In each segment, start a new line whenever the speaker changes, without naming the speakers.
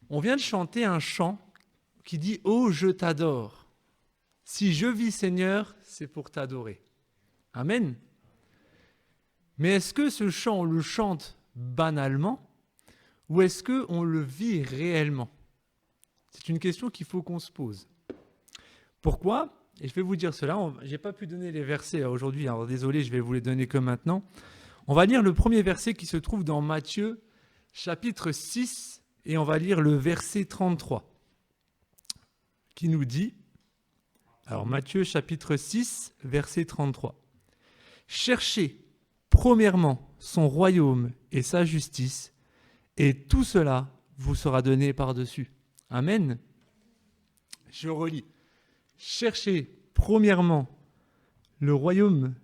On vient de chanter un chant qui dit « Oh, je t'adore. Si je vis, Seigneur, c'est pour t'adorer. » Amen. Mais est-ce que ce chant, on le chante banalement ou est-ce qu'on le vit réellement? C'est une question qu'il faut qu'on se pose. Pourquoi? Et je vais vous dire cela. Je n'ai pas pu donner les versets aujourd'hui, alors désolé, je vais vous les donner que maintenant. On va lire le premier verset qui se trouve dans Matthieu, chapitre 6, et on va lire le verset 33, qui nous dit, alors Matthieu, chapitre 6, verset 33, « Cherchez premièrement son royaume et sa justice, et tout cela vous sera donné par-dessus. » Amen. Je relis. « Cherchez premièrement le royaume,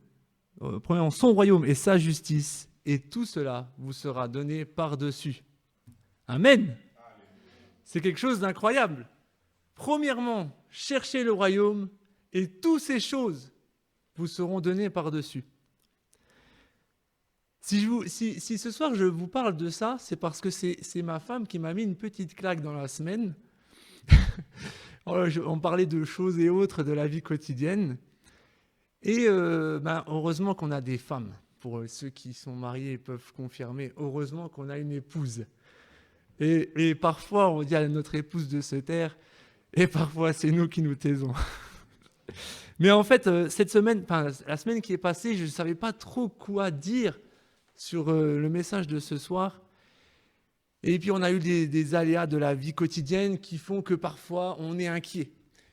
premièrement son royaume et sa justice, et tout cela vous sera donné par-dessus. » Amen. C'est quelque chose d'incroyable. Premièrement, cherchez le royaume, et toutes ces choses vous seront données par-dessus. Si ce soir je vous parle de ça, c'est parce que c'est ma femme qui m'a mis une petite claque dans la semaine. On parlait de choses et autres de la vie quotidienne. Et heureusement qu'on a des femmes. Pour ceux qui sont mariés peuvent confirmer. Heureusement qu'on a une épouse. Et parfois, on dit à notre épouse de se taire. Et parfois, c'est nous qui nous taisons. Mais en fait, cette semaine, la semaine qui est passée, je ne savais pas trop quoi dire sur le message de ce soir. Et puis on a eu des aléas de la vie quotidienne qui font que parfois on est inquiet,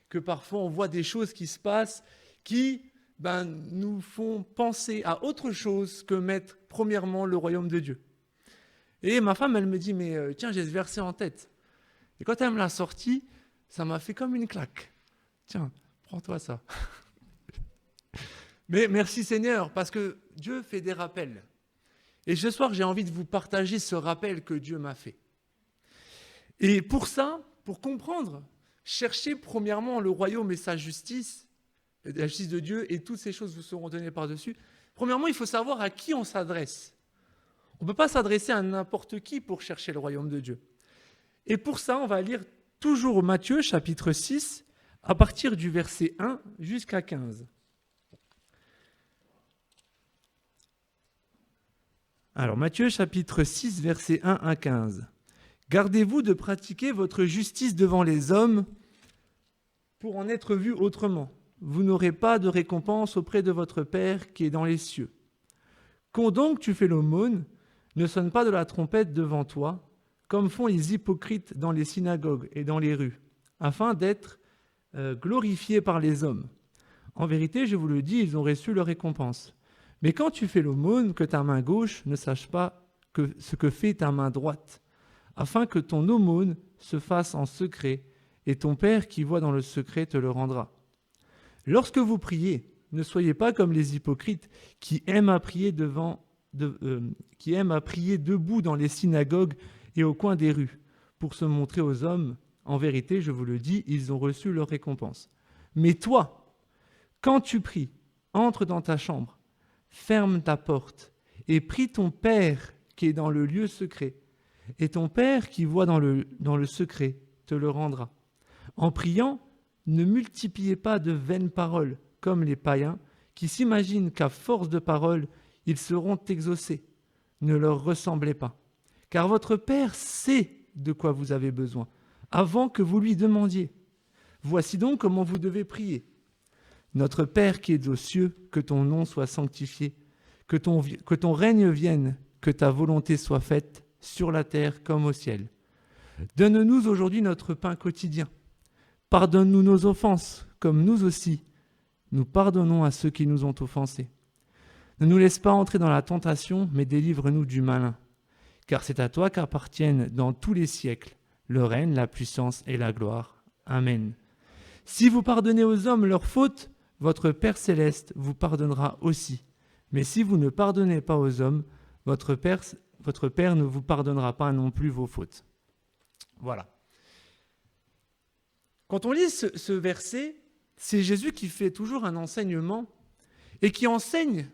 que parfois on voit des choses qui se passent qui nous font penser à autre chose que mettre premièrement le royaume de Dieu. Et ma femme, elle me dit, mais tiens, j'ai ce verset en tête. Et quand elle me l'a sorti, ça m'a fait comme une claque. Tiens, prends-toi ça. Mais merci Seigneur, parce que Dieu fait des rappels. Et ce soir, j'ai envie de vous partager ce rappel que Dieu m'a fait. Et pour ça, pour comprendre, cherchez premièrement le royaume et sa justice, la justice de Dieu, et toutes ces choses vous seront données par-dessus. Premièrement, il faut savoir à qui on s'adresse. On ne peut pas s'adresser à n'importe qui pour chercher le royaume de Dieu. Et pour ça, on va lire toujours Matthieu, chapitre 6, à partir du verset 1 jusqu'à 15. Alors, Matthieu chapitre 6, versets 1 à 15. « Gardez-vous de pratiquer votre justice devant les hommes pour en être vu autrement. Vous n'aurez pas de récompense auprès de votre Père qui est dans les cieux. Quand donc tu fais l'aumône, ne sonne pas de la trompette devant toi, comme font les hypocrites dans les synagogues et dans les rues, afin d'être glorifiés par les hommes. En vérité, je vous le dis, ils ont reçu leur récompense. Mais quand tu fais l'aumône, que ta main gauche ne sache pas ce que fait ta main droite, afin que ton aumône se fasse en secret, et ton Père qui voit dans le secret te le rendra. Lorsque vous priez, ne soyez pas comme les hypocrites qui aiment à prier debout dans les synagogues et au coin des rues, pour se montrer aux hommes. En vérité, je vous le dis, ils ont reçu leur récompense. Mais toi, quand tu pries, entre dans ta chambre, ferme ta porte et prie ton Père qui est dans le lieu secret, et ton Père qui voit dans le secret te le rendra. En priant, ne multipliez pas de vaines paroles comme les païens qui s'imaginent qu'à force de paroles, ils seront exaucés. Ne leur ressemblez pas, car votre Père sait de quoi vous avez besoin avant que vous lui demandiez. Voici donc comment vous devez prier. Notre Père qui es aux cieux, que ton nom soit sanctifié, que ton règne vienne, que ta volonté soit faite sur la terre comme au ciel. Donne-nous aujourd'hui notre pain quotidien. Pardonne-nous nos offenses, comme nous aussi, nous pardonnons à ceux qui nous ont offensés. Ne nous laisse pas entrer dans la tentation, mais délivre-nous du malin. Car c'est à toi qu'appartiennent dans tous les siècles le règne, la puissance et la gloire. Amen. Si vous pardonnez aux hommes leurs fautes, votre Père céleste vous pardonnera aussi. Mais si vous ne pardonnez pas aux hommes, votre Père ne vous pardonnera pas non plus vos fautes. » Voilà. Quand on lit ce verset, c'est Jésus qui fait toujours un enseignement et qui enseigne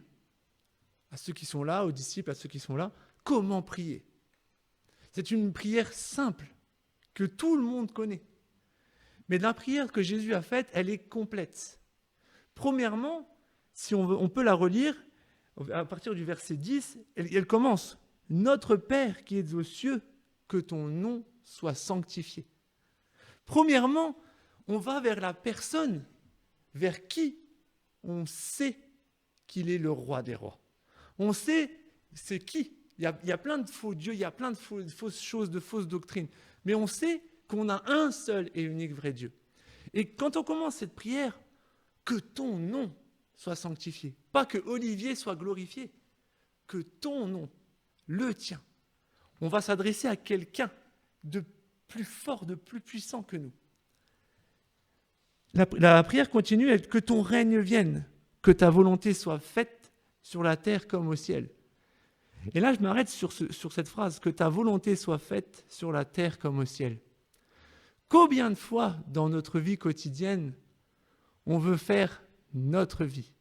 à ceux qui sont là, aux disciples, à ceux qui sont là, comment prier. C'est une prière simple que tout le monde connaît. Mais la prière que Jésus a faite, elle est complète. Premièrement, si on peut la relire, à partir du verset 10, elle commence « Notre Père qui es aux cieux, que ton nom soit sanctifié ». Premièrement, on va vers la personne vers qui on sait qu'il est le roi des rois. On sait c'est qui. Il y a plein de faux dieux, il y a plein de fausses choses, de fausses doctrines. Mais on sait qu'on a un seul et unique vrai Dieu. Et quand on commence cette prière, que ton nom soit sanctifié. Pas que Olivier soit glorifié. Que ton nom, le tien. On va s'adresser à quelqu'un de plus fort, de plus puissant que nous. La prière continue, que ton règne vienne, que ta volonté soit faite sur la terre comme au ciel. Et là, je m'arrête sur cette phrase, que ta volonté soit faite sur la terre comme au ciel. Combien de fois dans notre vie quotidienne, on veut faire notre vie,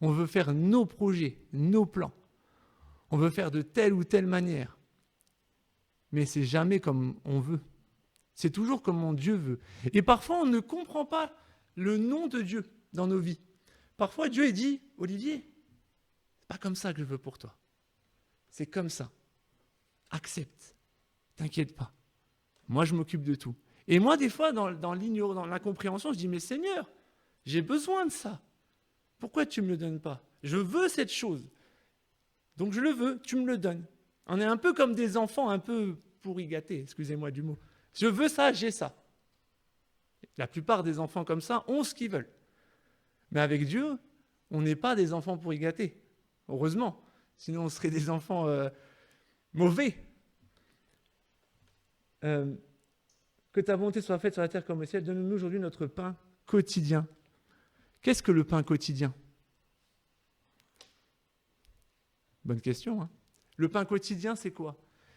on veut faire nos projets, nos plans, on veut faire de telle ou telle manière, mais c'est jamais comme on veut. C'est toujours comme Dieu veut. Et parfois, on ne comprend pas le nom de Dieu dans nos vies. Parfois, Dieu dit, Olivier, c'est pas comme ça que je veux pour toi. C'est comme ça. Accepte. T'inquiète pas. Moi, je m'occupe de tout. Et moi, des fois, dans l'ignorance, dans l'incompréhension, je dis, mais Seigneur, j'ai besoin de ça. Pourquoi tu ne me le donnes pas? Je veux cette chose. Donc je le veux, tu me le donnes. On est un peu comme des enfants un peu pourri gâtés, excusez-moi du mot. Je veux ça, j'ai ça. La plupart des enfants comme ça ont ce qu'ils veulent. Mais avec Dieu, on n'est pas des enfants pourri gâtés. Heureusement. Sinon, on serait des enfants mauvais. Que ta volonté soit faite sur la terre comme au ciel. Donne-nous aujourd'hui notre pain quotidien. Qu'est-ce que le pain quotidien? Bonne question. Hein? Le pain quotidien, c'est quoi?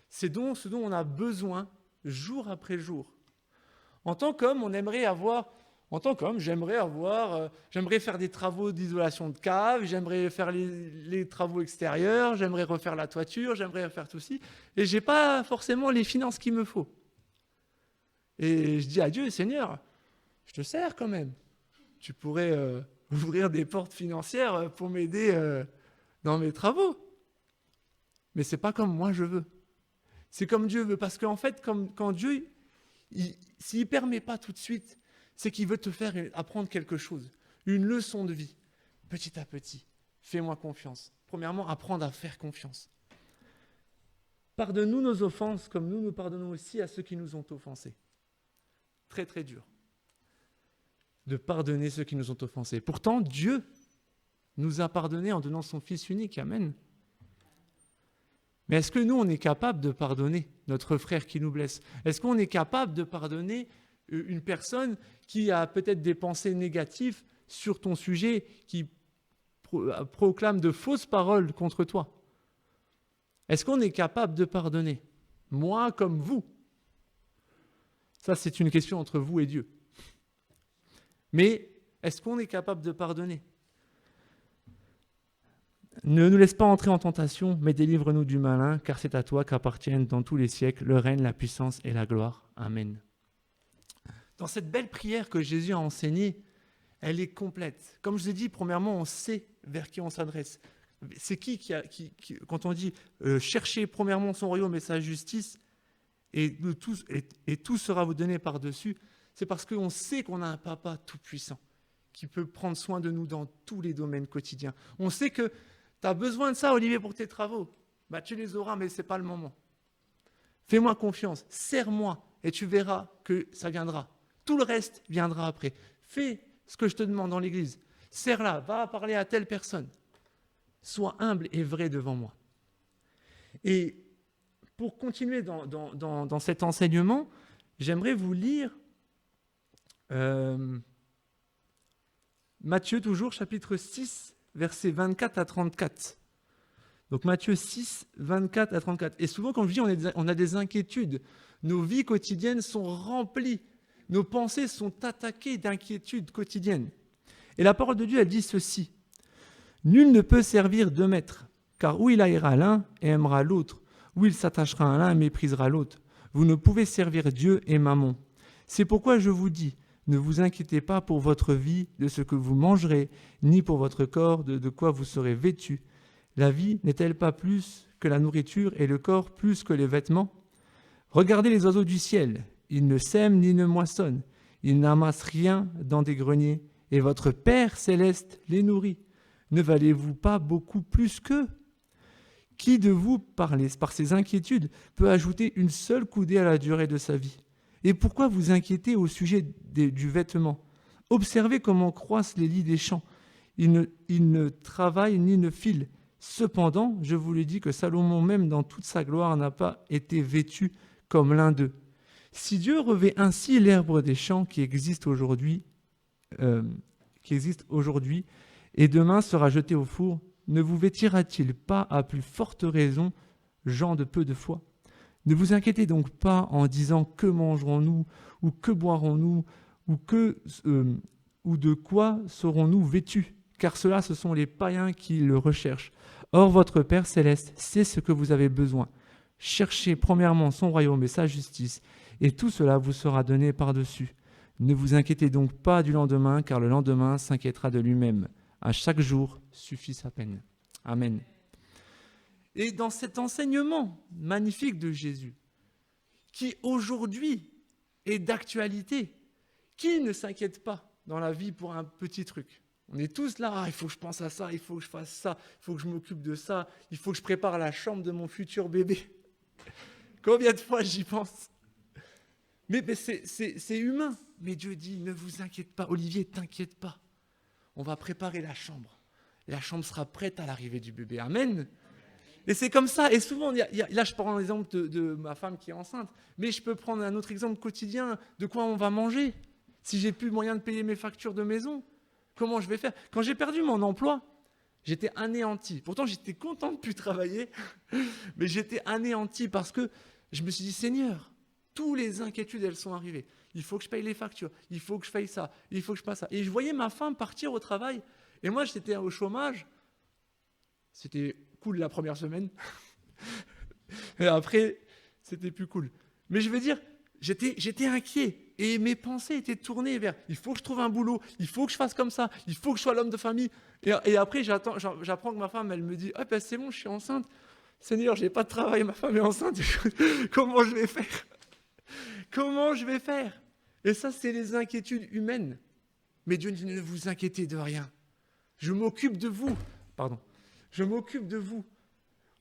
C'est ce dont on a besoin jour après jour. En tant qu'homme, j'aimerais faire des travaux d'isolation de cave, j'aimerais faire les travaux extérieurs, j'aimerais refaire la toiture, j'aimerais refaire tout ci, et je n'ai pas forcément les finances qu'il me faut. Et je dis à Dieu, Seigneur, je te sers quand même. Tu pourrais ouvrir des portes financières pour m'aider dans mes travaux. Mais ce n'est pas comme moi je veux. C'est comme Dieu veut. Parce qu'en fait, quand Dieu, s'il ne permet pas tout de suite, c'est qu'il veut te faire apprendre quelque chose, une leçon de vie. Petit à petit, fais-moi confiance. Premièrement, apprendre à faire confiance. Pardonne-nous nos offenses comme nous pardonnons aussi à ceux qui nous ont offensés. Très très dur de pardonner ceux qui nous ont offensés. Pourtant, Dieu nous a pardonné en donnant son Fils unique. Amen. Mais est-ce que nous, on est capable de pardonner notre frère qui nous blesse? Est-ce qu'on est capable de pardonner une personne qui a peut-être des pensées négatives sur ton sujet, qui proclame de fausses paroles contre toi? Est-ce qu'on est capable de pardonner? Moi comme vous? Ça, c'est une question entre vous et Dieu. Mais est-ce qu'on est capable de pardonner? Ne nous laisse pas entrer en tentation, mais délivre-nous du malin, car c'est à toi qu'appartiennent dans tous les siècles le règne, la puissance et la gloire. Amen. Dans cette belle prière que Jésus a enseignée, elle est complète. Comme je vous ai dit, premièrement, on sait vers qui on s'adresse. C'est qui quand on dit cherchez premièrement son royaume et sa justice, et tout sera vous donné par-dessus, c'est parce qu'on sait qu'on a un papa tout-puissant qui peut prendre soin de nous dans tous les domaines quotidiens. On sait que tu as besoin de ça, Olivier, pour tes travaux. Tu les auras, mais ce n'est pas le moment. Fais-moi confiance, serre-moi, et tu verras que ça viendra. Tout le reste viendra après. Fais ce que je te demande dans l'église. Serre-la, va parler à telle personne. Sois humble et vrai devant moi. Et pour continuer dans cet enseignement, j'aimerais vous lire Matthieu toujours, chapitre 6, versets 24 à 34. Donc Matthieu 6, 24 à 34. Et souvent, comme je dis, on a des inquiétudes. Nos vies quotidiennes sont remplies. Nos pensées sont attaquées d'inquiétudes quotidiennes. Et la parole de Dieu, elle dit ceci. « Nul ne peut servir deux maîtres, car ou il haïra l'un et aimera l'autre, ou il s'attachera à l'un et méprisera l'autre. Vous ne pouvez servir Dieu et Mammon. C'est pourquoi je vous dis, ne vous inquiétez pas pour votre vie, de ce que vous mangerez, ni pour votre corps, de quoi vous serez vêtus. La vie n'est-elle pas plus que la nourriture et le corps plus que les vêtements ? Regardez les oiseaux du ciel, ils ne sèment ni ne moissonnent, ils n'amassent rien dans des greniers, et votre Père céleste les nourrit. Ne valez-vous pas beaucoup plus qu'eux ? Qui de vous, par ses inquiétudes, peut ajouter une seule coudée à la durée de sa vie ? Et pourquoi vous inquiétez au sujet du vêtement ? Observez comment croissent les lys des champs. Ils ne travaillent ni ne filent. Cependant, je vous le dis que Salomon, même dans toute sa gloire, n'a pas été vêtu comme l'un d'eux. Si Dieu revêt ainsi l'herbe des champs qui existe aujourd'hui, et demain sera jeté au four, ne vous vêtira-t-il pas à plus forte raison, gens de peu de foi ? Ne vous inquiétez donc pas en disant que mangerons-nous, ou que boirons-nous, ou de quoi serons-nous vêtus ? Car cela, ce sont les païens qui le recherchent. Or, votre Père céleste sait ce que vous avez besoin. Cherchez premièrement son royaume et sa justice, et tout cela vous sera donné par-dessus. Ne vous inquiétez donc pas du lendemain, car le lendemain s'inquiétera de lui-même. À chaque jour suffit sa peine. Amen. Et dans cet enseignement magnifique de Jésus, qui aujourd'hui est d'actualité, qui ne s'inquiète pas dans la vie pour un petit truc ? On est tous là, il faut que je pense à ça, il faut que je fasse ça, il faut que je m'occupe de ça, il faut que je prépare la chambre de mon futur bébé. Combien de fois j'y pense ? Mais c'est humain. Mais Dieu dit, ne vous inquiète pas. Olivier, t'inquiète pas. On va préparer la chambre. La chambre sera prête à l'arrivée du bébé. Amen. Et c'est comme ça. Et souvent, là, je prends l'exemple de ma femme qui est enceinte. Mais je peux prendre un autre exemple quotidien. De quoi on va manger ? Si j'ai plus moyen de payer mes factures de maison, comment je vais faire ? Quand j'ai perdu mon emploi, j'étais anéanti. Pourtant, j'étais content de ne plus travailler. Mais j'étais anéanti parce que je me suis dit, Seigneur, toutes les inquiétudes, elles sont arrivées. Il faut que je paye les factures, il faut que je fasse ça, il faut que je fasse ça. Et je voyais ma femme partir au travail. Et moi, j'étais au chômage. C'était cool la première semaine. Et après, c'était plus cool. Mais je veux dire, j'étais inquiet. Et mes pensées étaient tournées vers, il faut que je trouve un boulot, il faut que je fasse comme ça, il faut que je sois l'homme de famille. Et après, j'apprends que ma femme, elle me dit, ah ben c'est bon, je suis enceinte. Seigneur, je n'ai pas de travail, ma femme est enceinte. Comment je vais faire ? Comment je vais faire ? Et ça, c'est les inquiétudes humaines. Mais Dieu dit, ne vous inquiétez de rien. Je m'occupe de vous. Je m'occupe de vous.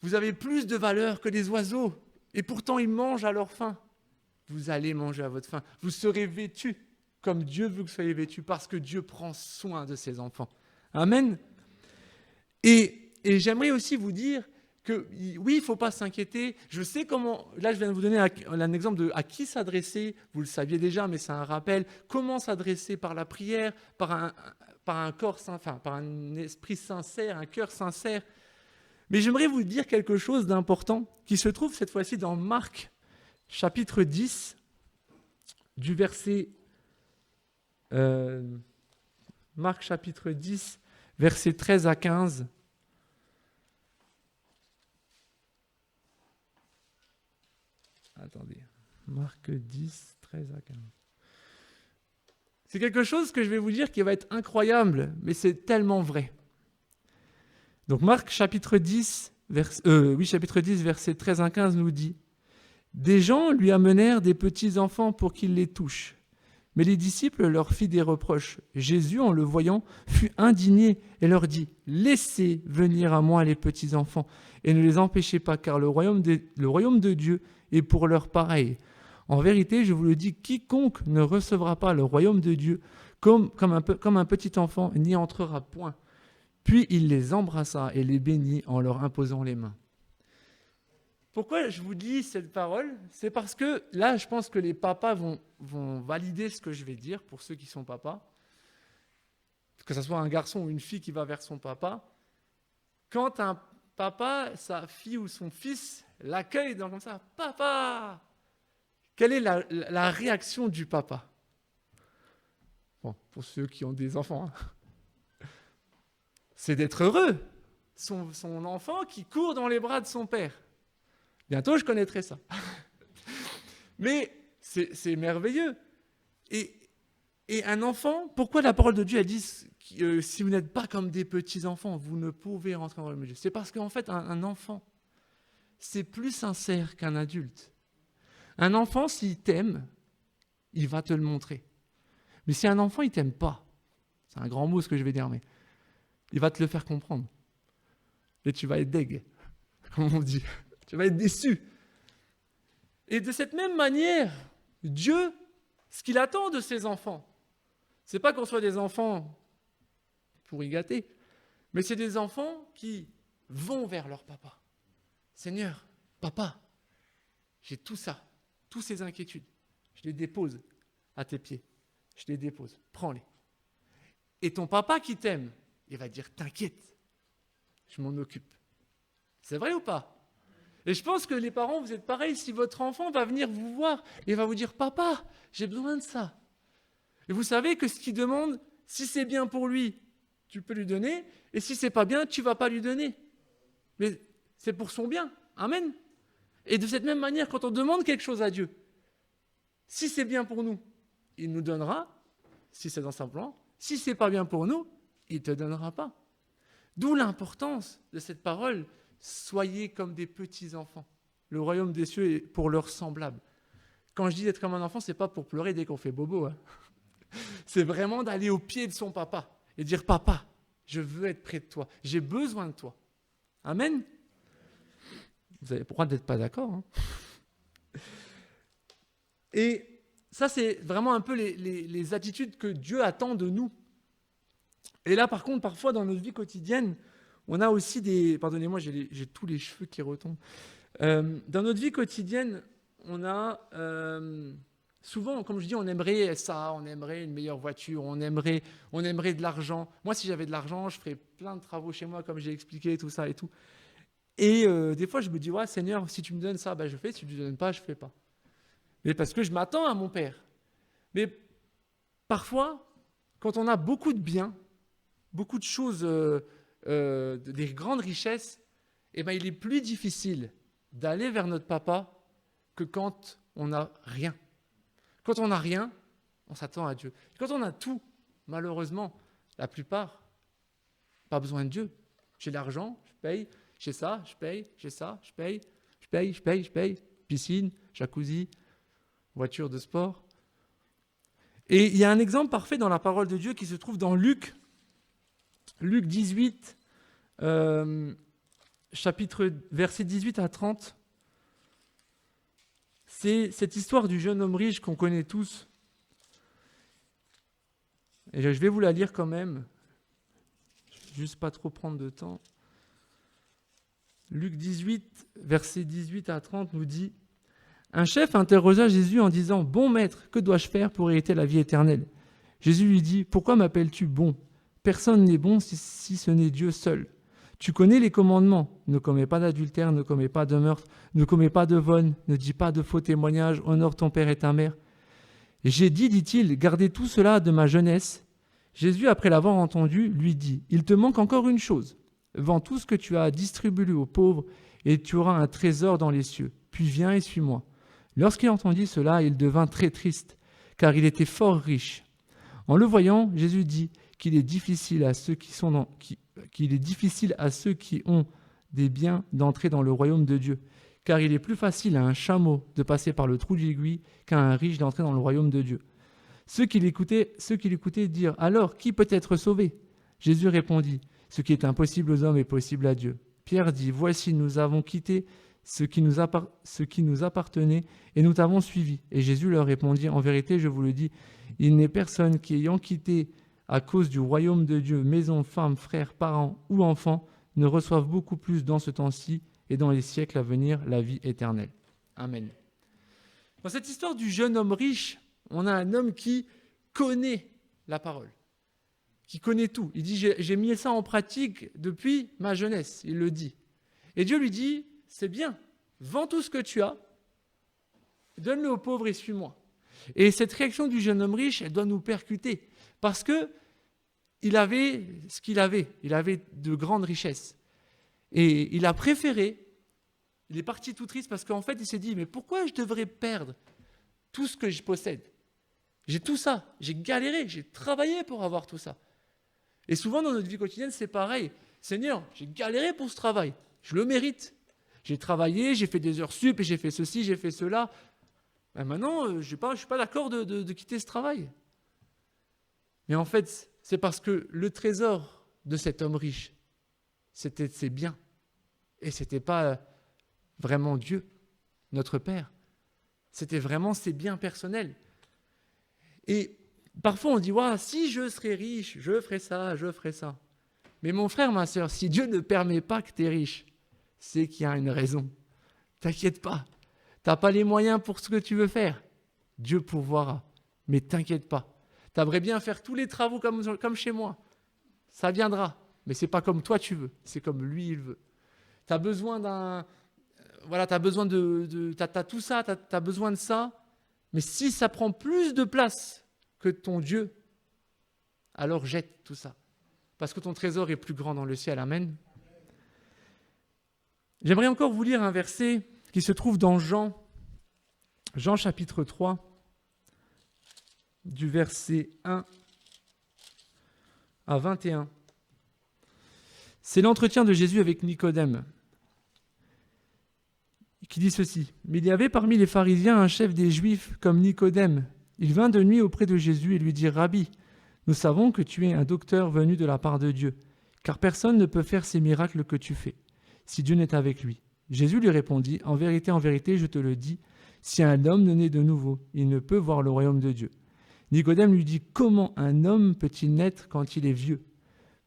Vous avez plus de valeur que les oiseaux. Et pourtant, ils mangent à leur faim. Vous allez manger à votre faim. Vous serez vêtus comme Dieu veut que vous soyez vêtus, parce que Dieu prend soin de ses enfants. Amen. Et j'aimerais aussi vous dire que oui, il ne faut pas s'inquiéter. Je sais comment, là je viens de vous donner un exemple de à qui s'adresser, vous le saviez déjà, mais c'est un rappel, comment s'adresser par la prière, par un corps, enfin, par un esprit sincère, un cœur sincère. Mais j'aimerais vous dire quelque chose d'important qui se trouve cette fois-ci dans Marc, chapitre 10, du verset... Marc, chapitre 10, versets 13 à 15. Attendez, Marc 10, 13 à 15. C'est quelque chose que je vais vous dire qui va être incroyable, mais c'est tellement vrai. Donc Marc chapitre 10, verset 13 à 15 nous dit « Des gens lui amenèrent des petits enfants pour qu'il les touche. Mais les disciples leur firent des reproches. Jésus, en le voyant, fut indigné et leur dit « Laissez venir à moi les petits enfants et ne les empêchez pas, car le royaume de Dieu est pour leurs pareils. En vérité, je vous le dis, quiconque ne recevra pas le royaume de Dieu comme un petit enfant n'y entrera point. » Puis il les embrassa et les bénit en leur imposant les mains. Pourquoi je vous dis cette parole ? C'est parce que là, je pense que les papas vont valider ce que je vais dire pour ceux qui sont papas. Que ce soit un garçon ou une fille qui va vers son papa. Quand un papa, sa fille ou son fils l'accueille comme ça, « Papa !» Quelle est la réaction du papa ? Bon, pour ceux qui ont des enfants, c'est d'être heureux. Son enfant qui court dans les bras de son père. Bientôt, je connaîtrai ça. Mais c'est merveilleux. Et un enfant, pourquoi la parole de Dieu, elle dit si vous n'êtes pas comme des petits-enfants, vous ne pouvez rentrer dans le royaume de Dieu. C'est parce qu'en fait, un enfant, c'est plus sincère qu'un adulte. Un enfant, s'il t'aime, il va te le montrer. Mais si un enfant, il t'aime pas, c'est un grand mot ce que je vais dire, mais il va te le faire comprendre. Et tu vas être deg, comme on dit. Tu vas être déçu. Et de cette même manière, Dieu, ce qu'il attend de ses enfants, c'est pas qu'on soit des enfants pour y gâter, mais c'est des enfants qui vont vers leur papa. Seigneur, papa, j'ai tout ça, toutes ces inquiétudes, je les dépose à tes pieds. Je les dépose, prends-les. Et ton papa qui t'aime, il va dire, t'inquiète, je m'en occupe. C'est vrai ou pas? Et je pense que les parents, vous êtes pareils, si votre enfant va venir vous voir et va vous dire, papa, j'ai besoin de ça. Et vous savez que ce qu'il demande, si c'est bien pour lui, tu peux lui donner, et si c'est pas bien, tu vas pas lui donner. Mais c'est pour son bien. Amen. Et de cette même manière, quand on demande quelque chose à Dieu, si c'est bien pour nous, il nous donnera, si c'est dans son plan. Si c'est pas bien pour nous, il ne te donnera pas. D'où l'importance de cette parole, soyez comme des petits-enfants. Le royaume des cieux est pour leurs semblables. Quand je dis d'être comme un enfant, ce n'est pas pour pleurer dès qu'on fait bobo. Hein. C'est vraiment d'aller au pied de son papa et dire, papa, je veux être près de toi, j'ai besoin de toi. Amen. Vous avez le droit d'être pas d'accord. Hein. Et ça, c'est vraiment un peu les attitudes que Dieu attend de nous. Et là, par contre, parfois, dans notre vie quotidienne, on a aussi des... Pardonnez-moi, j'ai tous les cheveux qui retombent. Dans notre vie quotidienne, on a... souvent, comme je dis, on aimerait ça, on aimerait une meilleure voiture, on aimerait de l'argent. Moi, si j'avais de l'argent, je ferais plein de travaux chez moi, comme j'ai expliqué, tout ça et tout. Et des fois, je me dis, ouais, Seigneur, si tu me donnes ça, ben, je fais. Si tu ne me donnes pas, je ne fais pas. Mais parce que je m'attends à mon Père. Mais parfois, quand on a beaucoup de biens, beaucoup de choses, des grandes richesses, eh ben, il est plus difficile d'aller vers notre papa que quand on n'a rien. Quand on n'a rien, on s'attend à Dieu. Quand on a tout, malheureusement, la plupart, pas besoin de Dieu. J'ai l'argent, je paye, j'ai ça, je paye, j'ai ça, je paye, piscine, jacuzzi, voiture de sport. Et il y a un exemple parfait dans la parole de Dieu qui se trouve dans Luc 18, chapitre versets 18 à 30. C'est cette histoire du jeune homme riche qu'on connaît tous. Et je vais vous la lire quand même, juste pas trop prendre de temps. Luc 18, versets 18 à 30 nous dit « Un chef interrogea Jésus en disant « Bon maître, que dois-je faire pour hériter la vie éternelle ?» Jésus lui dit « Pourquoi m'appelles-tu bon ? Personne n'est bon si ce n'est Dieu seul. Tu connais les commandements. Ne commets pas d'adultère, ne commets pas de meurtre, ne commets pas de vol, ne dis pas de faux témoignages, honore ton père et ta mère. Et j'ai dit, dit-il, gardez tout cela de ma jeunesse. Jésus, après l'avoir entendu, lui dit « Il te manque encore une chose. Vends tout ce que tu as, distribue-le aux pauvres, et tu auras un trésor dans les cieux. Puis viens et suis-moi. » Lorsqu'il entendit cela, il devint très triste, car il était fort riche. En le voyant, Jésus dit qu'il est difficile à ceux qui ont des biens d'entrer dans le royaume de Dieu, car il est plus facile à un chameau de passer par le trou d'aiguille qu'à un riche d'entrer dans le royaume de Dieu. Ceux qui l'écoutaient dirent « Alors, qui peut être sauvé ?» Jésus répondit « Ce qui est impossible aux hommes est possible à Dieu. » Pierre dit « Voici, nous avons quitté ce qui nous appartenait et nous t'avons suivi. » Et Jésus leur répondit « En vérité, je vous le dis, il n'est personne qui, ayant quitté à cause du royaume de Dieu, maison, femme, frères, parents ou enfants, ne reçoivent beaucoup plus dans ce temps-ci et dans les siècles à venir la vie éternelle. » Amen. Dans cette histoire du jeune homme riche, on a un homme qui connaît la parole, qui connaît tout. Il dit, j'ai mis ça en pratique depuis ma jeunesse, il le dit. Et Dieu lui dit, c'est bien, vends tout ce que tu as, donne-le aux pauvres et suis-moi. Et cette réaction du jeune homme riche, elle doit nous percuter, parce que il avait ce qu'il avait, il avait de grandes richesses. Et il a préféré, il est parti tout triste, parce qu'en fait, il s'est dit, mais pourquoi je devrais perdre tout ce que je possède. J'ai tout ça, j'ai galéré, j'ai travaillé pour avoir tout ça. Et souvent dans notre vie quotidienne, c'est pareil. Seigneur, j'ai galéré pour ce travail, je le mérite. J'ai travaillé, j'ai fait des heures sup, et j'ai fait ceci, j'ai fait cela. Ben maintenant, je ne suis pas d'accord de quitter ce travail. Mais en fait, c'est parce que le trésor de cet homme riche, c'était ses biens. Et ce n'était pas vraiment Dieu, notre Père. C'était vraiment ses biens personnels. Et parfois on dit, ouais, si je serais riche, je ferais ça, je ferais ça. Mais mon frère, ma soeur, si Dieu ne permet pas que tu es riche, c'est qu'il y a une raison. T'inquiète pas. Tu n'as pas les moyens pour ce que tu veux faire. Dieu pourvoira. Mais t'inquiète pas. Tu aimerais bien faire tous les travaux comme chez moi. Ça viendra. Mais ce n'est pas comme toi tu veux. C'est comme lui il veut. Tu as besoin t'as besoin t'as tout ça, tu as besoin de ça. Mais si ça prend plus de place que ton Dieu, alors jette tout ça. Parce que ton trésor est plus grand dans le ciel. Amen. J'aimerais encore vous lire un verset qui se trouve dans Jean chapitre 3, du verset 1 à 21. C'est l'entretien de Jésus avec Nicodème, qui dit ceci. « Mais il y avait parmi les pharisiens un chef des Juifs comme Nicodème. Il vint de nuit auprès de Jésus et lui dit, « Rabbi, nous savons que tu es un docteur venu de la part de Dieu, car personne ne peut faire ces miracles que tu fais, si Dieu n'est avec lui. » Jésus lui répondit, « en vérité, je te le dis, si un homme ne naît de nouveau, il ne peut voir le royaume de Dieu. » Nicodème lui dit, « Comment un homme peut-il naître quand il est vieux?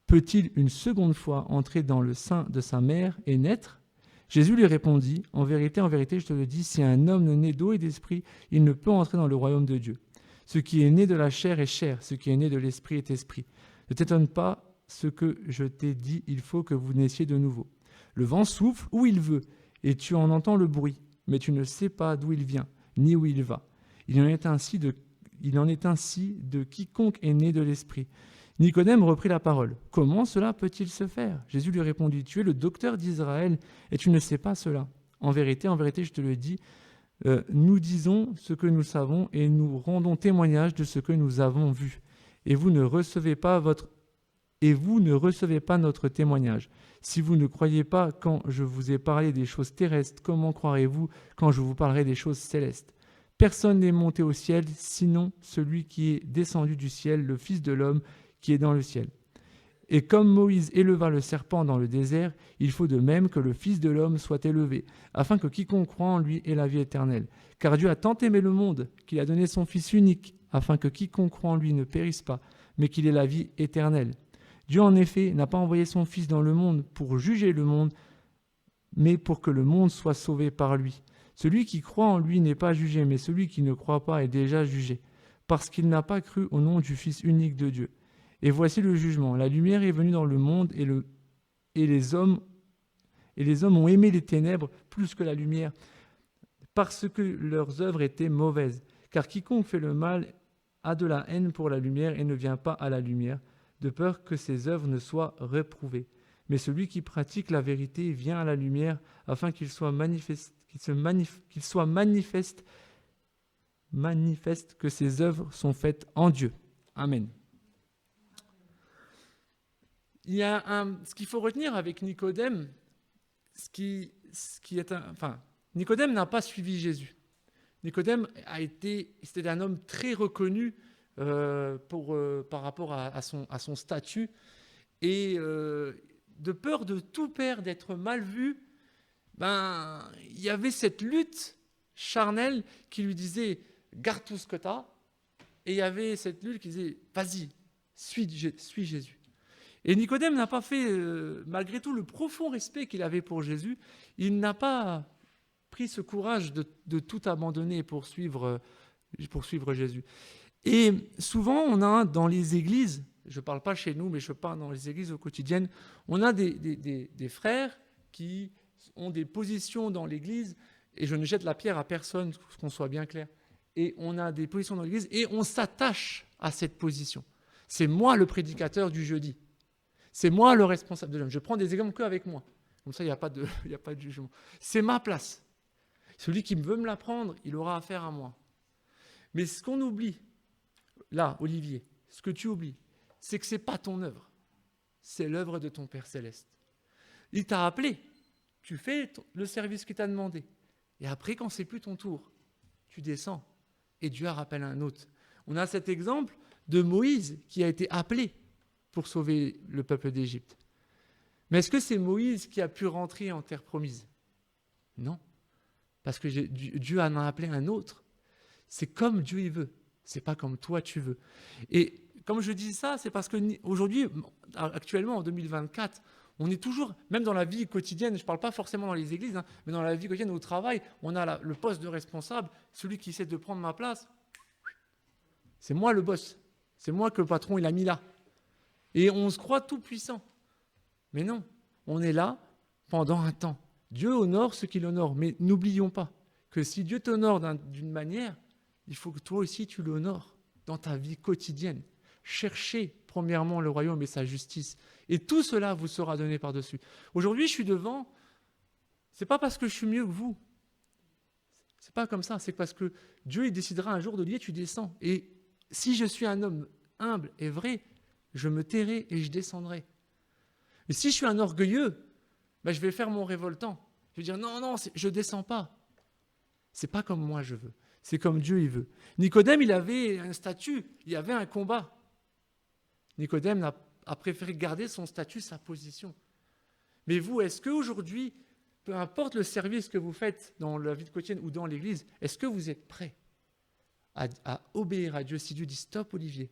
Peut-il une seconde fois entrer dans le sein de sa mère et naître ?» Jésus lui répondit, « En vérité, je te le dis, si un homme ne naît d'eau et d'esprit, il ne peut entrer dans le royaume de Dieu. Ce qui est né de la chair est chair, ce qui est né de l'esprit est esprit. Ne t'étonne pas ce que je t'ai dit, il faut que vous naissiez de nouveau. Le vent souffle où il veut, et tu en entends le bruit, mais tu ne sais pas d'où il vient, ni où il va. Il en est ainsi de quiconque est né de l'esprit. » Nicodème reprit la parole. « Comment cela peut-il se faire ?» Jésus lui répondit, « Tu es le docteur d'Israël et tu ne sais pas cela. En vérité, je te le dis, nous disons ce que nous savons et nous rendons témoignage de ce que nous avons vu. Et vous ne recevez pas notre témoignage. Si vous ne croyez pas quand je vous ai parlé des choses terrestres, comment croirez-vous quand je vous parlerai des choses célestes ? Personne n'est monté au ciel, sinon celui qui est descendu du ciel, le Fils de l'homme qui est dans le ciel. Et comme Moïse éleva le serpent dans le désert, il faut de même que le Fils de l'homme soit élevé, afin que quiconque croit en lui ait la vie éternelle. Car Dieu a tant aimé le monde qu'il a donné son Fils unique, afin que quiconque croit en lui ne périsse pas, mais qu'il ait la vie éternelle. Dieu, en effet, n'a pas envoyé son Fils dans le monde pour juger le monde, mais pour que le monde soit sauvé par lui. Celui qui croit en lui n'est pas jugé, mais celui qui ne croit pas est déjà jugé, parce qu'il n'a pas cru au nom du Fils unique de Dieu. Et voici le jugement. La lumière est venue dans le monde et les hommes ont aimé les ténèbres plus que la lumière, parce que leurs œuvres étaient mauvaises. Car quiconque fait le mal a de la haine pour la lumière et ne vient pas à la lumière, de peur que ses œuvres ne soient réprouvées. Mais celui qui pratique la vérité vient à la lumière, afin qu'il soit manifeste que ses œuvres sont faites en Dieu. Amen. Il y a ce qu'il faut retenir avec Nicodème, Nicodème n'a pas suivi Jésus. Nicodème c'était un homme très reconnu par rapport à son statut, et de peur de tout perdre, d'être mal vu, il y avait cette lutte charnelle qui lui disait « garde tout ce que tu as », et il y avait cette lutte qui disait « vas-y, suis Jésus ». Et Nicodème n'a pas fait, malgré tout le profond respect qu'il avait pour Jésus, il n'a pas pris ce courage de tout abandonner pour suivre Jésus. Et souvent, on a dans les églises, je ne parle pas chez nous, mais je parle dans les églises au quotidien, on a des frères qui ont des positions dans l'église, et je ne jette la pierre à personne, qu'on soit bien clair, et on a des positions dans l'église, et on s'attache à cette position. C'est moi le prédicateur du jeudi. C'est moi le responsable de l'homme. Je prends des exemples qu'avec moi. Comme ça, il n'y a pas de jugement. C'est ma place. Celui qui veut me la prendre, il aura affaire à moi. Mais ce qu'on oublie, là, Olivier, ce que tu oublies, c'est que ce n'est pas ton œuvre. C'est l'œuvre de ton Père Céleste. Il t'a appelé. Tu fais le service qu'il t'a demandé. Et après, quand ce n'est plus ton tour, tu descends. Et Dieu rappelle un autre. On a cet exemple de Moïse qui a été appelé pour sauver le peuple d'Égypte. Mais est-ce que c'est Moïse qui a pu rentrer en terre promise? Non. Parce que Dieu en a appelé un autre. C'est comme Dieu il veut. C'est pas comme toi tu veux. Et comme je dis ça, c'est parce qu'aujourd'hui, actuellement en 2024, on est toujours, même dans la vie quotidienne, je ne parle pas forcément dans les églises, mais dans la vie quotidienne au travail, on a le poste de responsable, celui qui essaie de prendre ma place. C'est moi le boss. C'est moi que le patron il a mis là. Et on se croit tout puissant. Mais non, on est là pendant un temps. Dieu honore ceux qui l'honorent, mais n'oublions pas que si Dieu t'honore d'une manière, il faut que toi aussi tu l'honores dans ta vie quotidienne. Cherchez premièrement le royaume et sa justice. Et tout cela vous sera donné par-dessus. Aujourd'hui, je suis devant, c'est pas parce que je suis mieux que vous. C'est pas comme ça, c'est parce que Dieu il décidera un jour de dire tu descends. Et si je suis un homme humble et vrai, je me tairai et je descendrai. Mais si je suis un orgueilleux, ben je vais faire mon révoltant. Je vais dire non, je ne descends pas. C'est pas comme moi je veux. C'est comme Dieu il veut. Nicodème, il avait un statut, il y avait un combat. Nicodème a préféré garder son statut, sa position. Mais vous, est-ce qu'aujourd'hui, peu importe le service que vous faites dans la vie quotidienne ou dans l'église, est-ce que vous êtes prêts à obéir à Dieu? Si Dieu dit stop Olivier,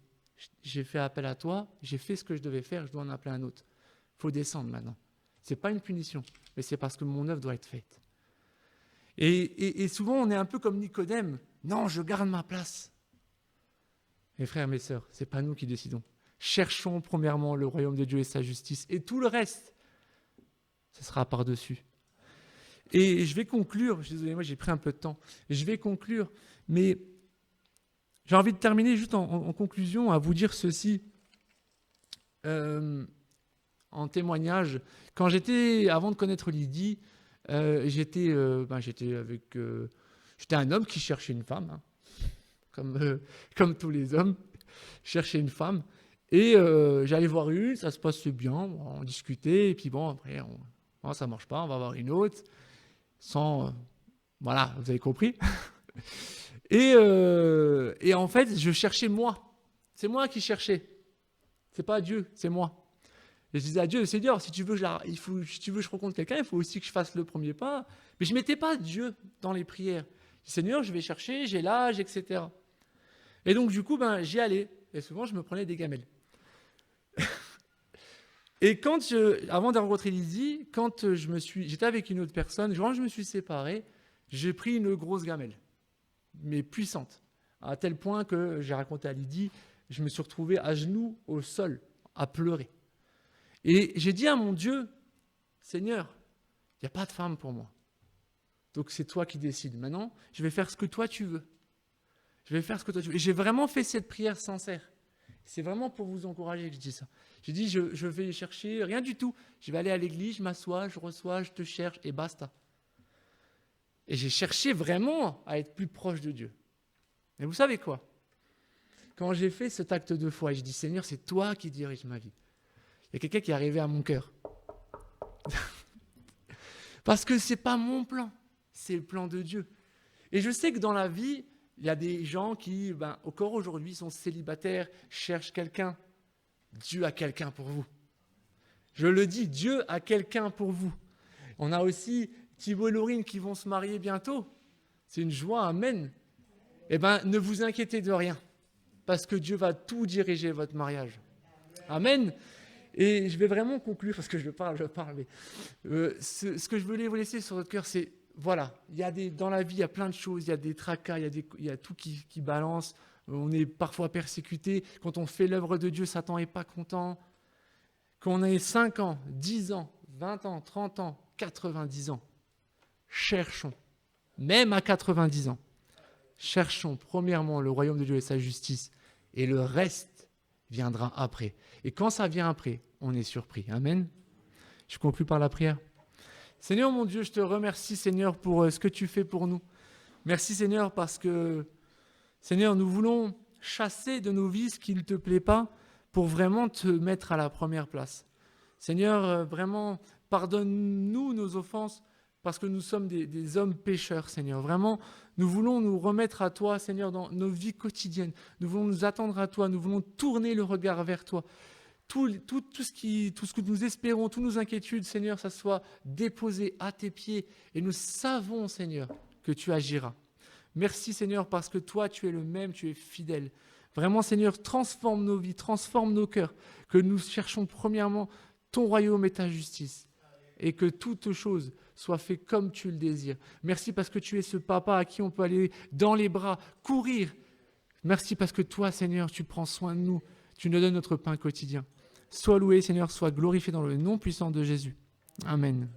j'ai fait appel à toi, j'ai fait ce que je devais faire, je dois en appeler un autre. Il faut descendre maintenant. Ce n'est pas une punition, mais c'est parce que mon œuvre doit être faite. Et souvent, on est un peu comme Nicodème. Non, je garde ma place. Mes frères, mes sœurs, ce n'est pas nous qui décidons. Cherchons premièrement le royaume de Dieu et sa justice. Et tout le reste, ce sera par-dessus. Et je vais conclure. Je suis désolé, moi j'ai pris un peu de temps. Je vais conclure, mais j'ai envie de terminer juste en conclusion à vous dire ceci. En témoignage, quand avant de connaître Lydie, j'étais un homme qui cherchait une femme, hein, comme tous les hommes, cherchait une femme, et j'allais voir une, ça se passait bien, on discutait, et puis bon, après, ça ne marche pas, on va voir une autre, voilà, vous avez compris. Et en fait, je cherchais moi, c'est moi qui cherchais, c'est pas Dieu, c'est moi. Et je disais à Dieu, Seigneur, si tu veux que je rencontre quelqu'un, il faut aussi que je fasse le premier pas. Mais je ne mettais pas Dieu dans les prières. Je dis, Seigneur, je vais chercher, j'ai l'âge, etc. Et donc, du coup, j'y allais. Et souvent, je me prenais des gamelles. Et avant de rencontrer Lydie, quand j'étais avec une autre personne, quand je me suis séparé, j'ai pris une grosse gamelle, mais puissante. À tel point que j'ai raconté à Lydie, je me suis retrouvé à genoux au sol, à pleurer. Et j'ai dit à mon Dieu, Seigneur, il n'y a pas de femme pour moi. Donc c'est toi qui décides. Maintenant, je vais faire ce que toi tu veux. Je vais faire ce que toi tu veux. Et j'ai vraiment fait cette prière sincère. C'est vraiment pour vous encourager que je dis ça. J'ai dit, je vais chercher rien du tout. Je vais aller à l'église, je m'assois, je reçois, je te cherche et basta. Et j'ai cherché vraiment à être plus proche de Dieu. Mais vous savez quoi? Quand j'ai fait cet acte de foi, je dis, Seigneur, c'est toi qui diriges ma vie. Il y a quelqu'un qui est arrivé à mon cœur. Parce que ce n'est pas mon plan, c'est le plan de Dieu. Et je sais que dans la vie, il y a des gens qui, encore aujourd'hui, sont célibataires, cherchent quelqu'un. Dieu a quelqu'un pour vous. Je le dis, Dieu a quelqu'un pour vous. On a aussi Thibault et Laurine qui vont se marier bientôt. C'est une joie, amen. Ne vous inquiétez de rien, parce que Dieu va tout diriger votre mariage. Amen. Et je vais vraiment conclure, parce que je parle, mais ce que je voulais vous laisser sur votre cœur, c'est, voilà, dans la vie, il y a plein de choses, il y a des tracas, il y a tout qui balance, on est parfois persécuté. Quand on fait l'œuvre de Dieu, Satan n'est pas content. Qu'on ait 5 ans, 10 ans, 20 ans, 30 ans, 90 ans, cherchons, même à 90 ans, cherchons premièrement le royaume de Dieu et sa justice, et le reste viendra après. Et quand ça vient après, on est surpris. Amen. Je conclue par la prière. Seigneur mon Dieu, je te remercie Seigneur pour ce que tu fais pour nous. Merci Seigneur parce que Seigneur, nous voulons chasser de nos vies ce qui ne te plaît pas pour vraiment te mettre à la première place. Seigneur, vraiment, pardonne-nous nos offenses parce que nous sommes des hommes pécheurs, Seigneur. Vraiment, nous voulons nous remettre à toi, Seigneur, dans nos vies quotidiennes. Nous voulons nous attendre à toi, nous voulons tourner le regard vers toi. Tout ce que nous espérons, toutes nos inquiétudes, Seigneur, ça soit déposé à tes pieds. Et nous savons, Seigneur, que tu agiras. Merci, Seigneur, parce que toi, tu es le même, tu es fidèle. Vraiment, Seigneur, transforme nos vies, transforme nos cœurs. Que nous cherchons premièrement ton royaume et ta justice. Et que toutes choses soient faites comme tu le désires. Merci parce que tu es ce papa à qui on peut aller dans les bras, courir. Merci parce que toi, Seigneur, tu prends soin de nous. Tu nous donnes notre pain quotidien. Sois loué, Seigneur, sois glorifié dans le nom puissant de Jésus. Amen.